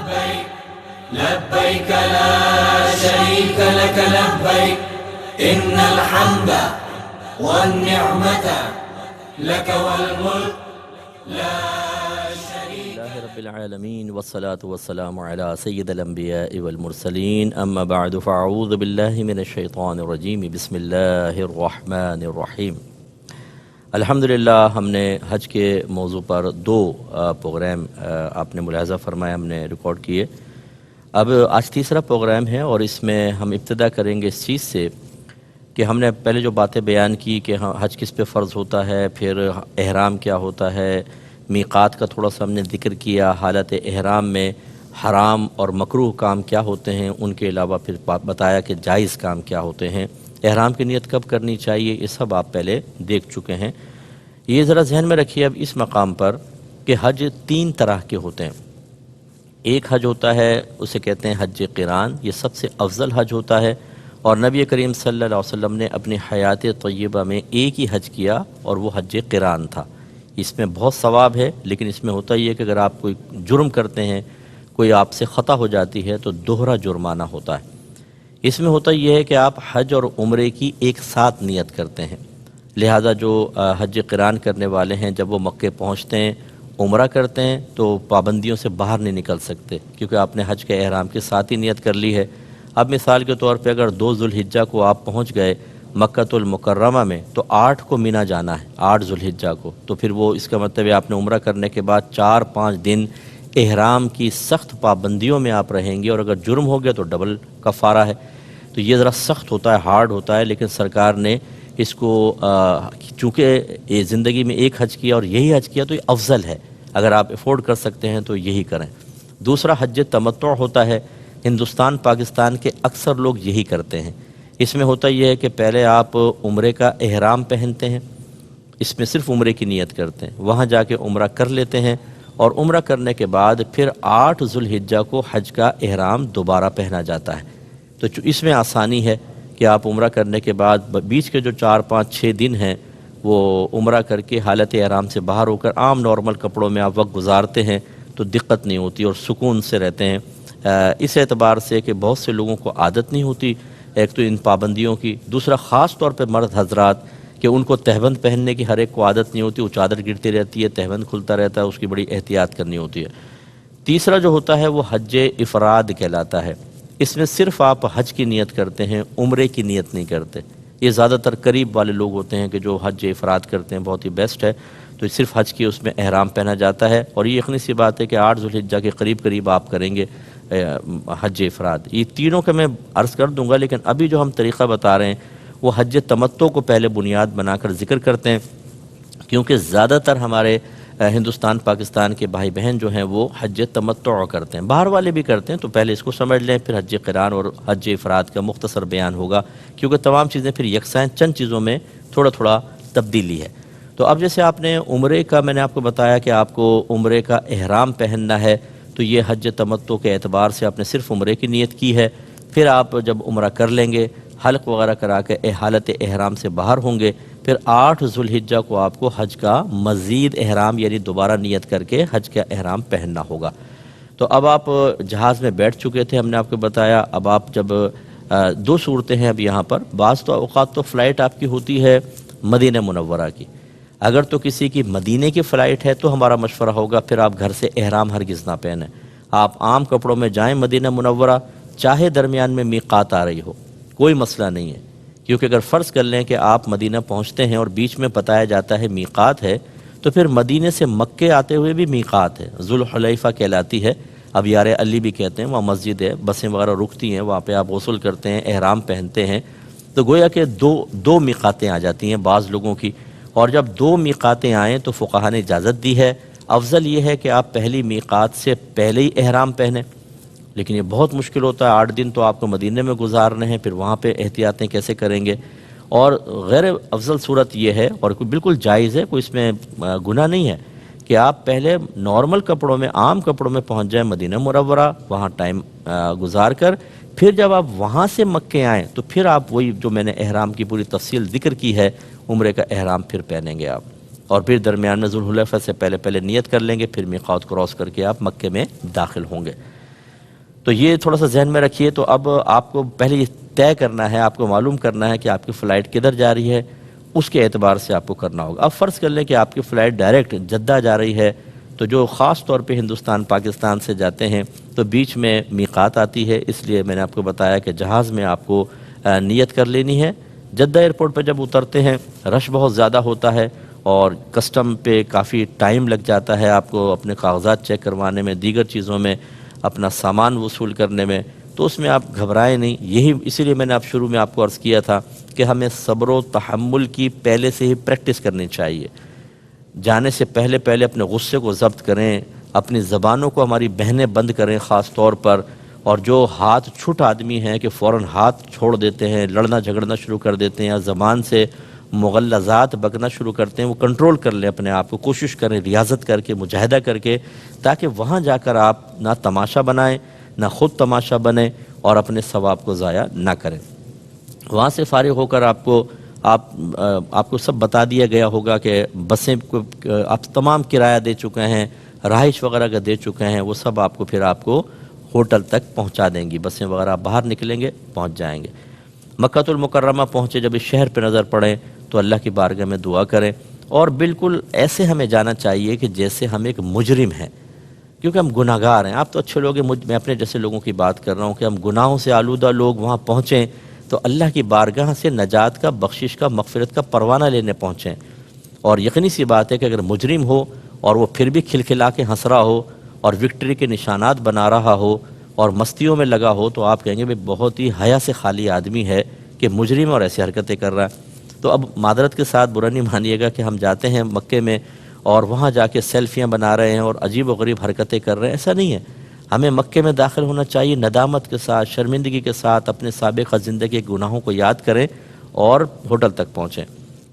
لبيك لا شريك لك لبيك إن الحمد والنعمة لك والملك لا شريك لله رب العالمين والصلاة والسلام على سيد الأنبياء والمرسلين أما بعد فأعوذ بالله من الشيطان الرجيم بسم الله الرحمن الرحيم الحمدللہ ہم نے حج کے موضوع پر دو پروگرام آپ نے ملاحظہ فرمایا ہم نے ریکارڈ کیے. اب آج تیسرا پروگرام ہے اور اس میں ہم ابتدا کریں گے اس چیز سے کہ ہم نے پہلے جو باتیں بیان کی کہ حج کس پہ فرض ہوتا ہے, پھر احرام کیا ہوتا ہے, میقات کا تھوڑا سا ہم نے ذکر کیا, حالت احرام میں حرام اور مکروہ کام کیا ہوتے ہیں, ان کے علاوہ پھر بتایا کہ جائز کام کیا ہوتے ہیں, احرام کی نیت کب کرنی چاہیے, یہ سب آپ پہلے دیکھ چکے ہیں. یہ ذرا ذہن میں رکھیے اب اس مقام پر کہ حج تین طرح کے ہوتے ہیں. ایک حج ہوتا ہے اسے کہتے ہیں حج قران, یہ سب سے افضل حج ہوتا ہے اور نبی کریم صلی اللہ علیہ وسلم نے اپنی حیات طیبہ میں ایک ہی حج کیا اور وہ حج قران تھا. اس میں بہت ثواب ہے, لیکن اس میں ہوتا یہ ہے کہ اگر آپ کوئی جرم کرتے ہیں, کوئی آپ سے خطا ہو جاتی ہے تو دوہرا جرمانہ ہوتا ہے. اس میں ہوتا یہ ہے کہ آپ حج اور عمرے کی ایک ساتھ نیت کرتے ہیں. لہذا جو حج قران کرنے والے ہیں جب وہ مکے پہنچتے ہیں عمرہ کرتے ہیں تو پابندیوں سے باہر نہیں نکل سکتے, کیونکہ آپ نے حج کے احرام کے ساتھ ہی نیت کر لی ہے. اب مثال کے طور پہ اگر 2 ذوالحجہ کو آپ پہنچ گئے مکۃ المکرمہ میں تو 8 کو مینا جانا ہے, 8 ذوالحجہ کو, تو پھر وہ اس کا مطلب ہے آپ نے عمرہ کرنے کے بعد 4-5 دن احرام کی سخت پابندیوں میں آپ رہیں گے, اور اگر جرم ہو گیا تو ڈبل کفارہ ہے. تو یہ ذرا سخت ہوتا ہے, ہارڈ ہوتا ہے, لیکن سرکار نے اس کو چونکہ یہ زندگی میں ایک حج کیا اور یہی حج کیا تو یہ افضل ہے, اگر آپ افورڈ کر سکتے ہیں تو یہی کریں. دوسرا حج تمتع ہوتا ہے, ہندوستان پاکستان کے اکثر لوگ یہی کرتے ہیں. اس میں ہوتا یہ ہے کہ پہلے آپ عمرے کا احرام پہنتے ہیں, اس میں صرف عمرے کی نیت کرتے ہیں, وہاں جا کے عمرہ کر لیتے ہیں اور عمرہ کرنے کے بعد پھر 8 ذوالحجہ کو حج کا احرام دوبارہ پہنا جاتا ہے. تو اس میں آسانی ہے کہ آپ عمرہ کرنے کے بعد بیچ کے جو 4-5-6 دن ہیں وہ عمرہ کر کے حالت احرام سے باہر ہو کر عام نارمل کپڑوں میں آپ وقت گزارتے ہیں تو دقت نہیں ہوتی اور سکون سے رہتے ہیں. اس اعتبار سے کہ بہت سے لوگوں کو عادت نہیں ہوتی, ایک تو ان پابندیوں کی, دوسرا خاص طور پہ مرد حضرات کہ ان کو تہبند پہننے کی ہر ایک کو عادت نہیں ہوتی, وہ چادر گرتی رہتی ہے, تہبند کھلتا رہتا ہے, اس کی بڑی احتیاط کرنی ہوتی ہے. تیسرا جو ہوتا ہے وہ حج افراد کہلاتا ہے. اس میں صرف آپ حج کی نیت کرتے ہیں, عمرے کی نیت نہیں کرتے. یہ زیادہ تر قریب والے لوگ ہوتے ہیں کہ جو حج افراد کرتے ہیں, بہت ہی بیسٹ ہے. تو صرف حج کی اس میں احرام پہنا جاتا ہے, اور یہ یقینی سی بات ہے کہ 8 ذوالحجہ کے قریب آپ کریں گے حج افراد. یہ تینوں کا میں عرض کر دوں گا, لیکن ابھی جو ہم طریقہ بتا رہے ہیں وہ حج تمتع کو پہلے بنیاد بنا کر ذکر کرتے ہیں, کیونکہ زیادہ تر ہمارے ہندوستان پاکستان کے بھائی بہن جو ہیں وہ حج تمتع کرتے ہیں, باہر والے بھی کرتے ہیں. تو پہلے اس کو سمجھ لیں, پھر حج قران اور حج افراد کا مختصر بیان ہوگا, کیونکہ تمام چیزیں پھر یکساں, چند چیزوں میں تھوڑا تبدیلی ہے. تو اب جیسے آپ نے عمرے کا میں نے آپ کو بتایا کہ آپ کو عمرے کا احرام پہننا ہے, تو یہ حج تمتع کے اعتبار سے آپ نے صرف عمرے کی نیت کی ہے. پھر آپ جب عمرہ کر لیں گے, حلق وغیرہ کرا کے حالت احرام سے باہر ہوں گے, پھر 8 ذوالحجہ کو آپ کو حج کا مزید احرام یعنی دوبارہ نیت کر کے حج کا احرام پہننا ہوگا. تو اب آپ جہاز میں بیٹھ چکے تھے, ہم نے آپ کو بتایا. اب آپ جب 2 صورتیں ہیں اب یہاں پر, بعض تو اوقات تو فلائٹ آپ کی ہوتی ہے مدینہ منورہ کی. اگر تو کسی کی مدینے کی فلائٹ ہے تو ہمارا مشورہ ہوگا پھر آپ گھر سے احرام ہرگز نہ پہنیں, آپ عام کپڑوں میں جائیں مدینہ منورہ, چاہے درمیان میں میقات آ رہی ہو, کوئی مسئلہ نہیں ہے. کیونکہ اگر فرض کر لیں کہ آپ مدینہ پہنچتے ہیں اور بیچ میں بتایا جاتا ہے میقات ہے, تو پھر مدینے سے مکے آتے ہوئے بھی میقات ہے, ذوالحلیفہ کہلاتی ہے. اب یار علی بھی کہتے ہیں, وہاں مسجد ہے, بسیں وغیرہ رکتی ہیں, وہاں پہ آپ غسل کرتے ہیں, احرام پہنتے ہیں. تو گویا کہ دو میقاتیں آ جاتی ہیں بعض لوگوں کی, اور جب 2 میقاتیں آئیں تو فقہا نے اجازت دی ہے. افضل یہ ہے کہ آپ پہلی میقات سے پہلے ہی احرام پہنیں, لیکن یہ بہت مشکل ہوتا ہے. 8 دن تو آپ کو مدینے میں گزارنے ہیں, پھر وہاں پہ احتیاطیں کیسے کریں گے. اور غیر افضل صورت یہ ہے, اور بالکل جائز ہے, کوئی اس میں گناہ نہیں ہے, کہ آپ پہلے نارمل کپڑوں میں, عام کپڑوں میں پہنچ جائیں مدینہ منورہ, وہاں ٹائم گزار کر پھر جب آپ وہاں سے مکے آئیں تو پھر آپ وہی جو میں نے احرام کی پوری تفصیل ذکر کی ہے, عمرے کا احرام پھر پہنیں گے آپ, اور پھر درمیان میں ذوالحلیفہ سے پہلے نیت کر لیں گے, پھر میقات کراس کر کے آپ مکے میں داخل ہوں گے. تو یہ تھوڑا سا ذہن میں رکھیے. تو اب آپ کو پہلے یہ طے کرنا ہے، آپ کو معلوم کرنا ہے کہ آپ کی فلائٹ کدھر جا رہی ہے، اس کے اعتبار سے آپ کو کرنا ہوگا. اب فرض کر لیں کہ آپ کی فلائٹ ڈائریکٹ جدہ جا رہی ہے، تو جو خاص طور پہ ہندوستان پاکستان سے جاتے ہیں تو بیچ میں میقات آتی ہے، اس لیے میں نے آپ کو بتایا کہ جہاز میں آپ کو نیت کر لینی ہے. جدہ ایئرپورٹ پہ جب اترتے ہیں رش بہت زیادہ ہوتا ہے اور کسٹم پہ کافی ٹائم لگ جاتا ہے آپ کو اپنے کاغذات چیک کروانے میں، دیگر چیزوں میں، اپنا سامان وصول کرنے میں. تو اس میں آپ گھبرائیں نہیں. اسی لیے میں نے شروع میں آپ کو عرض کیا تھا کہ ہمیں صبر و تحمل کی پہلے سے ہی پریکٹس کرنی چاہیے. جانے سے پہلے اپنے غصے کو ضبط کریں، اپنی زبانوں کو ہماری بہنیں بند کریں خاص طور پر. اور جو ہاتھ چھٹ آدمی ہیں کہ فوراً ہاتھ چھوڑ دیتے ہیں، لڑنا جھگڑنا شروع کر دیتے ہیں یا زبان سے مغلظات بکنا شروع کرتے ہیں، وہ کنٹرول کر لیں اپنے آپ کو. کوشش کریں ریاضت کر کے، مجاہدہ کر کے، تاکہ وہاں جا کر آپ نہ تماشا بنائیں، نہ خود تماشا بنیں اور اپنے ثواب کو ضائع نہ کریں. وہاں سے فارغ ہو کر آپ کو سب بتا دیا گیا ہوگا کہ بسیں آپ تمام کرایہ دے چکے ہیں، رہائش وغیرہ کا دے چکے ہیں، وہ سب آپ کو ہوٹل تک پہنچا دیں گی. بسیں وغیرہ باہر نکلیں گے پہنچ جائیں گے. مکہ المکرمہ پہنچے جب اس شہر پہ نظر پڑیں تو اللہ کی بارگاہ میں دعا کریں، اور بالکل ایسے ہمیں جانا چاہیے کہ جیسے ہم ایک مجرم ہیں، کیونکہ ہم گناہ گار ہیں. آپ تو اچھے لوگ ہیں، میں اپنے جیسے لوگوں کی بات کر رہا ہوں کہ ہم گناہوں سے آلودہ لوگ وہاں پہنچیں تو اللہ کی بارگاہ سے نجات کا، بخشش کا، مغفرت کا پروانہ لینے پہنچیں. اور یقینی سی بات ہے کہ اگر مجرم ہو اور وہ پھر بھی کھلکھلا کے ہنس رہا ہو اور وکٹری کے نشانات بنا رہا ہو اور مستیوں میں لگا ہو تو آپ کہیں گے بھئی بہت ہی حیا سے خالی آدمی ہے کہ مجرم اور ایسی حرکتیں کر رہا ہے. تو اب معذرت کے ساتھ برا نہیں مانیے گا کہ ہم جاتے ہیں مکے میں اور وہاں جا کے سیلفیاں بنا رہے ہیں اور عجیب و غریب حرکتیں کر رہے ہیں، ایسا نہیں ہے. ہمیں مکے میں داخل ہونا چاہیے ندامت کے ساتھ، شرمندگی کے ساتھ، اپنے سابقہ زندگی کے گناہوں کو یاد کریں اور ہوٹل تک پہنچیں.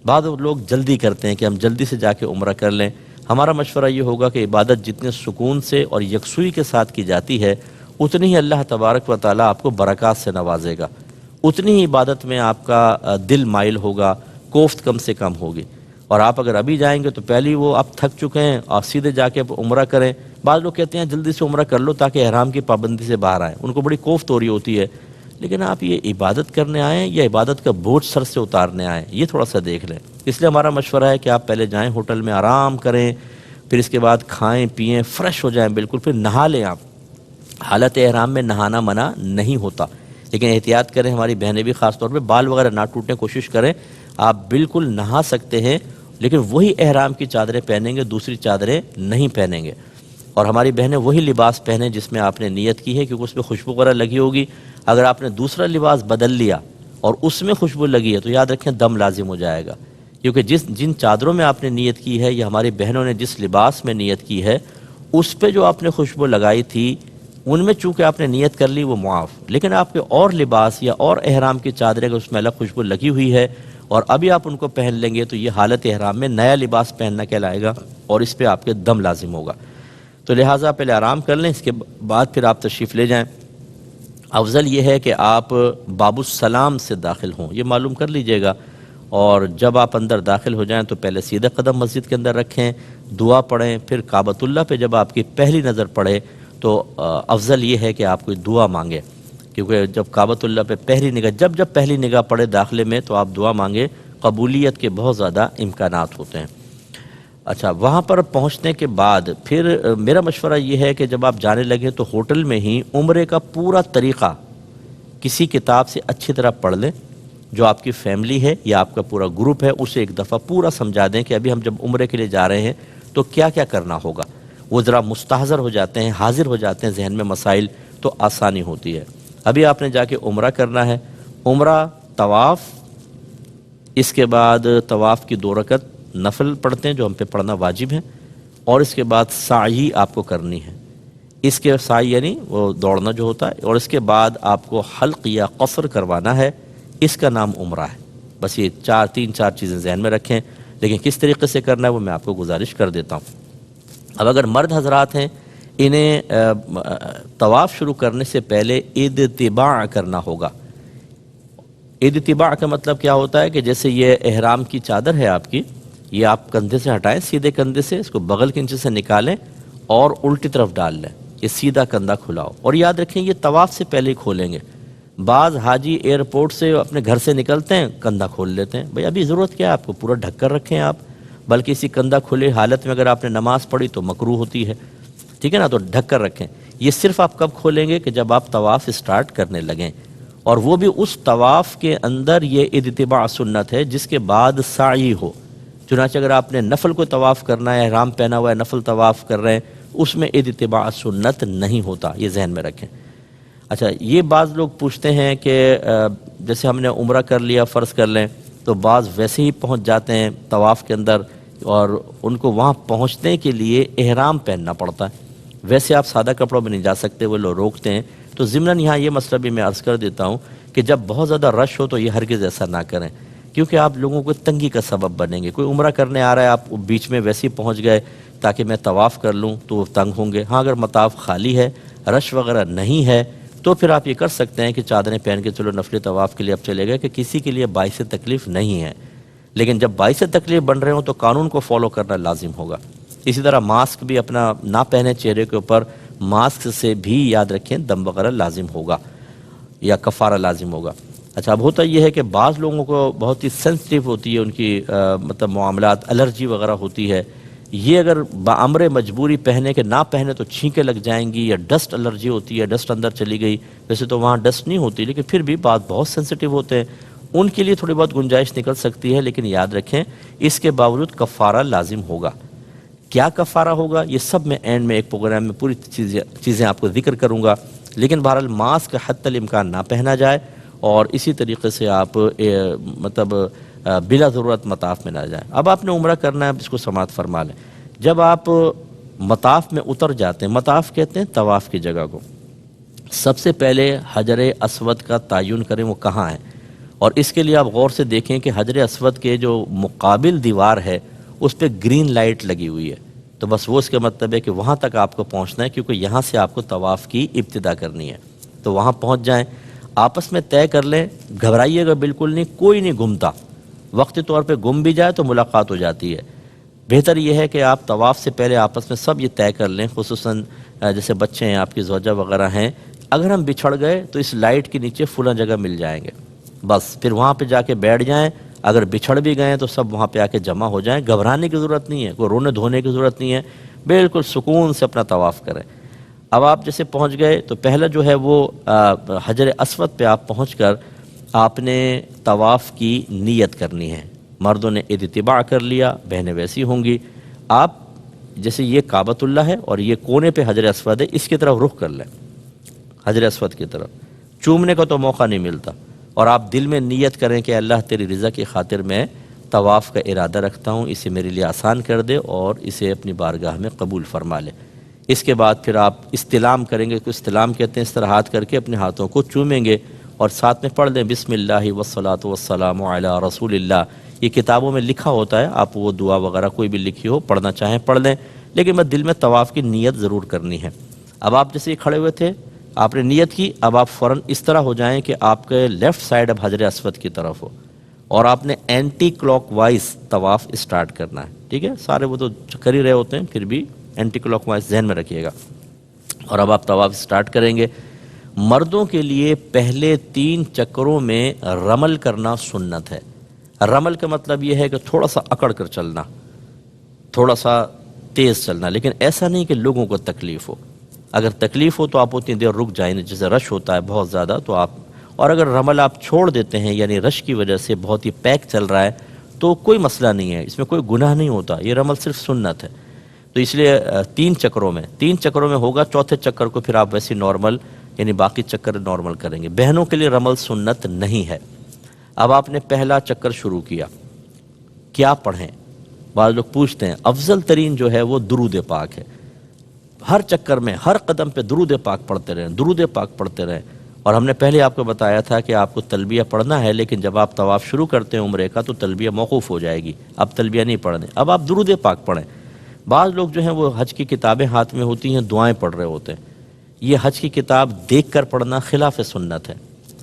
بعض لوگ جلدی کرتے ہیں کہ ہم جلدی سے جا کے عمرہ کر لیں. ہمارا مشورہ یہ ہوگا کہ عبادت جتنے سکون سے اور یکسوئی کے ساتھ کی جاتی ہے اتنی ہی اللہ تبارک و تعالیٰ آپ کو برکات سے نوازے گا، اتنی ہی عبادت میں آپ کا دل مائل ہوگا، کوفت کم سے کم ہوگی. اور آپ اگر ابھی جائیں گے تو پہلی وہ آپ تھک چکے ہیں اور سیدھے جا کے عمرہ کریں. بعض لوگ کہتے ہیں جلدی سے عمرہ کر لو تاکہ احرام کی پابندی سے باہر آئیں، ان کو بڑی کوفت ہو رہی ہوتی ہے. لیکن آپ یہ عبادت کرنے آئیں یا عبادت کا بوجھ سر سے اتارنے آئیں، یہ تھوڑا سا دیکھ لیں. اس لیے ہمارا مشورہ ہے کہ آپ پہلے جائیں ہوٹل میں آرام کریں، پھر اس کے بعد کھائیں پئیں، فریش ہو جائیں بالکل، پھر نہا لیں. آپ حالت احرام میں نہانا منع نہیں ہوتا، لیکن احتیاط کریں. ہماری بہنیں بھی خاص طور پہ بال وغیرہ نہ ٹوٹیں، کوشش کریں. آپ بالکل نہا سکتے ہیں لیکن وہی احرام کی چادریں پہنیں گے، دوسری چادریں نہیں پہنیں گے. اور ہماری بہنیں وہی لباس پہنیں جس میں آپ نے نیت کی ہے، کیونکہ اس میں خوشبو وغیرہ لگی ہوگی. اگر آپ نے دوسرا لباس بدل لیا اور اس میں خوشبو لگی ہے تو یاد رکھیں دم لازم ہو جائے گا، کیونکہ جن چادروں میں آپ نے نیت کی ہے یا ہماری بہنوں نے جس لباس میں نیت کی ہے اس پہ جو آپ نے خوشبو لگائی تھی ان میں چونکہ آپ نے نیت کر لی وہ معاف. لیکن آپ کے اور لباس یا اور احرام کی چادریں اگر اس میں الگ خوشبو لگی ہوئی ہے اور ابھی آپ ان کو پہن لیں گے تو یہ حالت احرام میں نیا لباس پہننا کہلائے گا اور اس پہ آپ کے دم لازم ہوگا. تو لہٰذا پہلے آرام کر لیں، اس کے بعد پھر آپ تشریف لے جائیں. افضل یہ ہے کہ آپ باب السلام سے داخل ہوں، یہ معلوم کر لیجئے گا. اور جب آپ اندر داخل ہو جائیں تو پہلے سیدھا قدم مسجد کے اندر رکھیں، دعا پڑھیں، پھر کعبۃ اللہ پہ جب آپ کی پہلی نظر پڑے تو افضل یہ ہے کہ آپ کوئی دعا مانگیں، کیونکہ جب کعبۃ اللہ پہ پہلی نگاہ جب پہلی نگاہ پڑے داخلے میں تو آپ دعا مانگیں، قبولیت کے بہت زیادہ امکانات ہوتے ہیں. اچھا، وہاں پر پہنچنے کے بعد پھر میرا مشورہ یہ ہے کہ جب آپ جانے لگیں تو ہوٹل میں ہی عمرے کا پورا طریقہ کسی کتاب سے اچھی طرح پڑھ لیں. جو آپ کی فیملی ہے یا آپ کا پورا گروپ ہے اسے ایک دفعہ پورا سمجھا دیں کہ ابھی ہم جب عمرے کے لیے جا رہے ہیں تو کیا کیا کرنا ہوگا. وہ ذرا مستحضر ہو جاتے ہیں، حاضر ہو جاتے ہیں ذہن میں مسائل، تو آسانی ہوتی ہے. ابھی آپ نے جا کے عمرہ کرنا ہے، عمرہ، طواف، اس کے بعد طواف کی 2 رکعت نفل پڑھتے ہیں جو ہم پہ پڑھنا واجب ہے، اور اس کے بعد سعی آپ کو کرنی ہے. اس کے سعی یعنی وہ دوڑنا جو ہوتا ہے، اور اس کے بعد آپ کو حلق یا قصر کروانا ہے. اس کا نام عمرہ ہے. بس یہ 3-4 چیزیں ذہن میں رکھیں، لیکن کس طریقے سے کرنا ہے وہ میں آپ کو گزارش کر دیتا ہوں. اب اگر مرد حضرات ہیں انہیں طواف شروع کرنے سے پہلے ادتباع کرنا ہوگا. ادتباع کا مطلب کیا ہوتا ہے کہ جیسے یہ احرام کی چادر ہے آپ کی، یہ آپ کندھے سے ہٹائیں، سیدھے کندھے سے اس کو بغل کے نیچے سے نکالیں اور الٹی طرف ڈال لیں. کہ سیدھا کندھا کھلاؤ، اور یاد رکھیں یہ طواف سے پہلے ہی کھولیں گے۔ بعض حاجی ایئرپورٹ سے اپنے گھر سے نکلتے ہیں کندھا کھول لیتے ہیں، بھئی ابھی ضرورت کیا ہے، آپ کو پورا ڈھک کر رکھیں آپ، بلکہ اسی کندھا کھلے حالت میں اگر آپ نے نماز پڑھی تو مکروہ ہوتی ہے، ٹھیک ہے نا، تو ڈھک کر رکھیں۔ یہ صرف آپ کب کھولیں گے کہ جب آپ طواف اسٹارٹ کرنے لگیں، اور وہ بھی اس طواف کے اندر یہ اتباع سنت ہے جس کے بعد سعی ہو۔ چنانچہ اگر آپ نے نفل کو طواف کرنا ہے، احرام پہنا ہوا ہے، نفل طواف کر رہے ہیں، اس میں اتباع سنت نہیں ہوتا، یہ ذہن میں رکھیں۔ اچھا، یہ بعض لوگ پوچھتے ہیں کہ جیسے ہم نے عمرہ کر لیا فرض کر لیں، تو بعض ویسے ہی پہنچ جاتے ہیں طواف کے اندر، اور ان کو وہاں پہنچنے کے لیے احرام پہننا پڑتا ہے، ویسے آپ سادہ کپڑوں میں نہیں جا سکتے، وہ لوگ روکتے ہیں۔ تو ضمناً یہاں یہ مسئلہ بھی میں عرض کر دیتا ہوں کہ جب بہت زیادہ رش ہو تو یہ ہرگز ایسا نہ کریں، کیونکہ آپ لوگوں کو تنگی کا سبب بنیں گے۔ کوئی عمرہ کرنے آ رہا ہے، آپ بیچ میں ویسے ہی پہنچ گئے تاکہ میں طواف کر لوں، تو وہ تنگ ہوں گے۔ ہاں، اگر مطاف خالی ہے، رش وغیرہ نہیں ہے، تو پھر آپ یہ کر سکتے ہیں کہ چادریں پہن کے چلو نفلی طواف کے لیے اب چلے گئے، کہ کسی کے لیے باعث تکلیف نہیں ہے۔ لیکن جب باعث تکلیف بن رہے ہوں تو قانون کو فالو کرنا لازم ہوگا۔ اسی طرح ماسک بھی اپنا نہ پہنے چہرے کے اوپر، ماسک سے بھی یاد رکھیں دم وغیرہ لازم ہوگا یا کفارہ لازم ہوگا۔ اچھا، اب ہوتا یہ ہے کہ بعض لوگوں کو بہت ہی سینسٹیو ہوتی ہے ان کی مطلب معاملات، الرجی وغیرہ ہوتی ہے، یہ اگر بامر مجبوری پہنے کہ نہ پہنے تو چھینکیں لگ جائیں گی، یا ڈسٹ الرجی ہوتی ہے، ڈسٹ اندر چلی گئی، ویسے تو وہاں ڈسٹ نہیں ہوتی لیکن پھر بھی بات بہت سینسٹیو ہوتے ہیں، ان کے لیے تھوڑی بہت گنجائش نکل سکتی ہے، لیکن یاد رکھیں اس کے باوجود کفارہ لازم ہوگا۔ کیا کفارہ ہوگا یہ سب میں اینڈ میں ایک پروگرام میں پوری چیزیں آپ کو ذکر کروں گا، لیکن بہرحال ماسک حتی الامکان نہ پہنا جائے، اور اسی طریقے سے آپ مطلب بلا ضرورت مطاف میں نہ جائیں۔ اب آپ نے عمرہ کرنا ہے، اب اس کو سماعت فرما لیں۔ جب آپ مطاف میں اتر جاتے ہیں، مطاف کہتے ہیں طواف کی جگہ کو، سب سے پہلے حجر اسود کا تعین کریں وہ کہاں ہے، اور اس کے لیے آپ غور سے دیکھیں کہ حجر اسود کے جو مقابل دیوار ہے اس پہ گرین لائٹ لگی ہوئی ہے، تو بس وہ اس کا مطلب ہے کہ وہاں تک آپ کو پہنچنا ہے، کیونکہ یہاں سے آپ کو طواف کی ابتدا کرنی ہے، تو وہاں پہنچ جائیں۔ آپس میں طے کر لیں، گھبرائیے گا بالکل نہیں، کوئی نہیں گھومتا، وقتی طور پہ گم بھی جائے تو ملاقات ہو جاتی ہے۔ بہتر یہ ہے کہ آپ طواف سے پہلے آپس میں سب یہ طے کر لیں، خصوصاً جیسے بچے ہیں، آپ کی زوجہ وغیرہ ہیں، اگر ہم بچھڑ گئے تو اس لائٹ کے نیچے فلاں جگہ مل جائیں گے، بس پھر وہاں پہ جا کے بیٹھ جائیں۔ اگر بچھڑ بھی گئے تو سب وہاں پہ آ کے جمع ہو جائیں، گھبرانے کی ضرورت نہیں ہے، کوئی رونے دھونے کی ضرورت نہیں ہے، بالکل سکون سے اپنا طواف کریں۔ اب آپ جیسے پہنچ گئے تو پہلا جو ہے وہ حجر اسود پہ آپ پہنچ کر آپ نے طواف کی نیت کرنی ہے۔ مردوں نے اتباع کر لیا، بہنیں ویسی ہوں گی۔ آپ جیسے یہ کعبۃ اللہ ہے اور یہ کونے پہ حجر اسود ہے، اس کی طرف رخ کر لیں، حجر اسود کی طرف۔ چومنے کا تو موقع نہیں ملتا، اور آپ دل میں نیت کریں کہ اللہ تیری رضا کی خاطر میں طواف کا ارادہ رکھتا ہوں، اسے میرے لیے آسان کر دے اور اسے اپنی بارگاہ میں قبول فرما لے۔ اس کے بعد پھر آپ استلام کریں گے، استلام کہتے ہیں اس طرح ہاتھ کر کے اپنے ہاتھوں کو چومیں گے، اور ساتھ میں پڑھ دیں بسم اللہ والصلاۃ والسلام علی رسول اللہ۔ یہ کتابوں میں لکھا ہوتا ہے، آپ وہ دعا وغیرہ کوئی بھی لکھی ہو پڑھنا چاہیں پڑھ لیں، لیکن میں دل میں طواف کی نیت ضرور کرنی ہے۔ اب آپ جیسے کھڑے ہوئے تھے، آپ نے نیت کی، اب آپ فوراً اس طرح ہو جائیں کہ آپ کے لیفٹ سائڈ اب حجر اسود کی طرف ہو، اور آپ نے اینٹی کلاک وائز طواف اسٹارٹ کرنا ہے، ٹھیک ہے؟ سارے وہ تو کر ہی رہے ہوتے ہیں، پھر بھی اینٹی کلاک وائز ذہن میں رکھیے گا۔ اور اب آپ طواف اسٹارٹ کریں گے۔ مردوں کے لیے پہلے 3 چکروں میں رمل کرنا سنت ہے۔ رمل کا مطلب یہ ہے کہ تھوڑا سا اکڑ کر چلنا، تھوڑا سا تیز چلنا، لیکن ایسا نہیں کہ لوگوں کو تکلیف ہو۔ اگر تکلیف ہو تو آپ اتنی دیر رک جائیں، جیسے رش ہوتا ہے بہت زیادہ تو آپ، اور اگر رمل آپ چھوڑ دیتے ہیں یعنی رش کی وجہ سے بہت ہی پیک چل رہا ہے تو کوئی مسئلہ نہیں ہے، اس میں کوئی گناہ نہیں ہوتا، یہ رمل صرف سنت ہے۔ تو اس لیے 3 چکروں میں ہوگا، چوتھے چکر کو پھر آپ ویسے نارمل یعنی باقی چکر نارمل کریں گے۔ بہنوں کے لیے رمل سنت نہیں ہے۔ اب آپ نے پہلا چکر شروع کیا، کیا پڑھیں؟ بعض لوگ پوچھتے ہیں، افضل ترین جو ہے وہ درود پاک ہے۔ ہر چکر میں ہر قدم پہ درود پاک پڑھتے رہیں، درود پاک پڑھتے رہیں۔ اور ہم نے پہلے آپ کو بتایا تھا کہ آپ کو تلبیہ پڑھنا ہے، لیکن جب آپ طواف شروع کرتے ہیں عمرے کا تو تلبیہ موقوف ہو جائے گی، اب تلبیہ نہیں پڑھنے، اب آپ درود پاک پڑھیں۔ بعض لوگ جو ہیں وہ حج کی کتابیں ہاتھ میں ہوتی ہیں، دعائیں پڑھ رہے ہوتے ہیں، یہ حج کی کتاب دیکھ کر پڑھنا خلاف سنت ہے،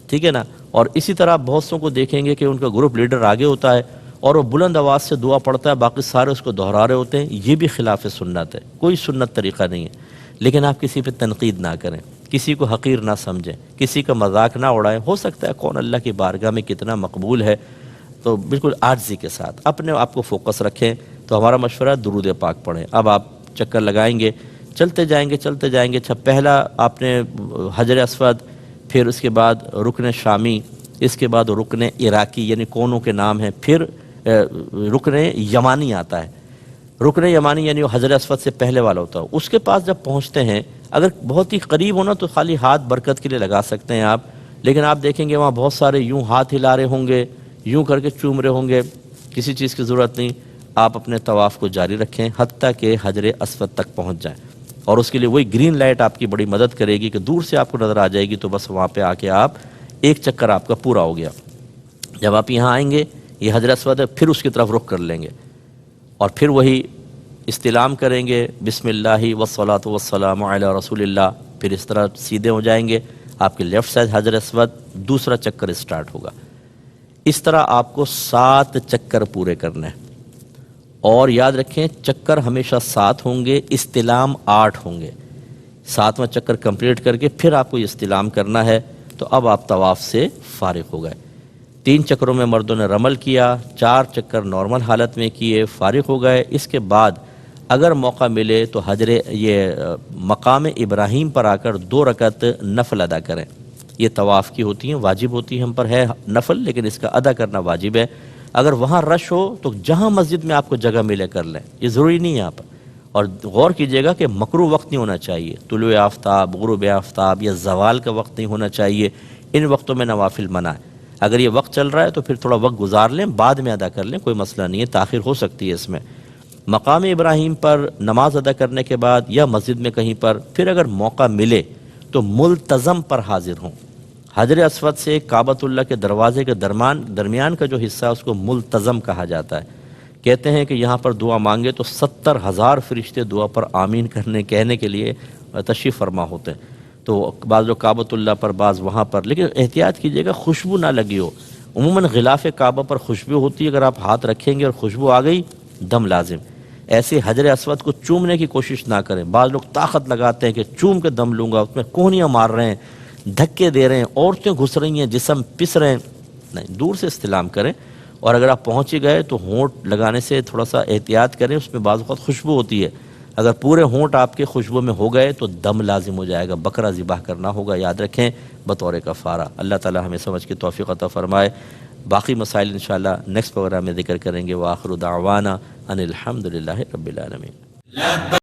ٹھیک ہے نا؟ اور اسی طرح بہت سوں کو دیکھیں گے کہ ان کا گروپ لیڈر آگے ہوتا ہے اور وہ بلند آواز سے دعا پڑھتا ہے، باقی سارے اس کو دہرا رہے ہوتے ہیں، یہ بھی خلاف سنت ہے، کوئی سنت طریقہ نہیں ہے۔ لیکن آپ کسی پہ تنقید نہ کریں، کسی کو حقیر نہ سمجھیں، کسی کا مذاق نہ اڑائیں۔ ہو سکتا ہے کون اللہ کی بارگاہ میں کتنا مقبول ہے، تو بالکل عاجزی کے ساتھ اپنے آپ کو فوکس رکھیں۔ تو ہمارا مشورہ ہے درود پاک پڑھیں۔ اب آپ چکر لگائیں گے، چلتے جائیں گے۔ اچھا، پہلا آپ نے حجر اسود، پھر اس کے بعد رکن شامی، اس کے بعد رکن عراقی یعنی کونوں کے نام ہیں، پھر رکن یمانی آتا ہے۔ رکن یمانی یعنی وہ حجر اسود سے پہلے والا ہوتا ہے۔ اس کے پاس جب پہنچتے ہیں، اگر بہت ہی قریب ہونا تو خالی ہاتھ برکت کے لیے لگا سکتے ہیں آپ، لیکن آپ دیکھیں گے وہاں بہت سارے یوں ہاتھ ہلا رہے ہوں گے، یوں کر کے چوم رہے ہوں گے۔ کسی چیز کی ضرورت نہیں، آپ اپنے طواف کو جاری رکھیں حتیٰ کہ حجر اسود تک پہنچ جائیں، اور اس کے لیے وہی گرین لائٹ آپ کی بڑی مدد کرے گی کہ دور سے آپ کو نظر آ جائے گی، تو بس وہاں پہ آ کے آپ ایک چکر آپ کا پورا ہو گیا۔ جب آپ یہاں آئیں گے، یہ حجر اسود ہے، پھر اس کی طرف رخ کر لیں گے، اور پھر وہی استلام کریں گے، بسم اللہ والصلاۃ والسلام علی رسول اللہ، پھر اس طرح سیدھے ہو جائیں گے، آپ کے لیفٹ سائڈ حجر اسود، دوسرا چکر اسٹارٹ ہوگا۔ اس طرح آپ کو 7 چکر پورے کرنے ہیں، اور یاد رکھیں چکر ہمیشہ 7 ہوں گے، استلام 8 ہوں گے۔ 7واں چکر کمپلیٹ کر کے پھر آپ کو یہ استلام کرنا ہے، تو اب آپ طواف سے فارغ ہو گئے۔ 3 چکروں میں مردوں نے رمل کیا، 4 چکر نارمل حالت میں کیے، فارغ ہو گئے۔ اس کے بعد اگر موقع ملے تو مقام ابراہیم پر آ کر 2 رکعت نفل ادا کریں۔ یہ طواف کی ہوتی ہیں، واجب ہوتی ہیں، ہم پر ہے نفل، لیکن اس کا ادا کرنا واجب ہے۔ اگر وہاں رش ہو تو جہاں مسجد میں آپ کو جگہ ملے کر لیں، یہ ضروری نہیں ہے آپ۔ اور غور کیجئے گا کہ مکروہ وقت نہیں ہونا چاہیے، طلوع آفتاب، غروب آفتاب یا زوال کا وقت نہیں ہونا چاہیے، ان وقتوں میں نوافل منع ہے۔ اگر یہ وقت چل رہا ہے تو پھر تھوڑا وقت گزار لیں، بعد میں ادا کر لیں، کوئی مسئلہ نہیں ہے، تاخیر ہو سکتی ہے اس میں۔ مقام ابراہیم پر نماز ادا کرنے کے بعد یا مسجد میں کہیں پر پھر اگر موقع ملے تو ملتزم پر حاضر ہوں۔ حجر اسود سے کعبۃ اللہ کے دروازے کے درمیان کا جو حصہ ہے اس کو ملتزم کہا جاتا ہے۔ کہتے ہیں کہ یہاں پر دعا مانگے تو 70,000 فرشتے دعا پر آمین کہنے کے لیے تشریف فرما ہوتے ہیں۔ تو بعض لوگ کعبۃ اللہ پر، بعض وہاں پر، لیکن احتیاط کیجیے گا خوشبو نہ لگی ہو۔ عموماً غلاف کعبہ پر خوشبو ہوتی ہے، اگر آپ ہاتھ رکھیں گے اور خوشبو آ گئی، دم لازم۔ ایسے حجر اسود کو چومنے کی کوشش نہ کریں۔ بعض لوگ طاقت لگاتے ہیں کہ چوم کے دم لوں گا، اس میں کوہنیاں مار رہے ہیں، دھکے دے رہے ہیں، عورتیں گھس رہی ہیں، جسم پس رہے ہیں۔ نہیں، دور سے استلام کریں، اور اگر آپ پہنچ ہی گئے تو ہونٹ لگانے سے تھوڑا سا احتیاط کریں، اس میں بعض اوقات خوشبو ہوتی ہے۔ اگر پورے ہونٹ آپ کے خوشبو میں ہو گئے تو دم لازم ہو جائے گا، بکرا ذبح کرنا ہوگا، یاد رکھیں، بطور کفارہ۔ اللہ تعالی ہمیں سمجھ کی توفیق عطا فرمائے۔ باقی مسائل انشاءاللہ نیکسٹ پروگرام میں ذکر کریں گے۔ وآخر دعوانا ان الحمدللہ رب العالمین۔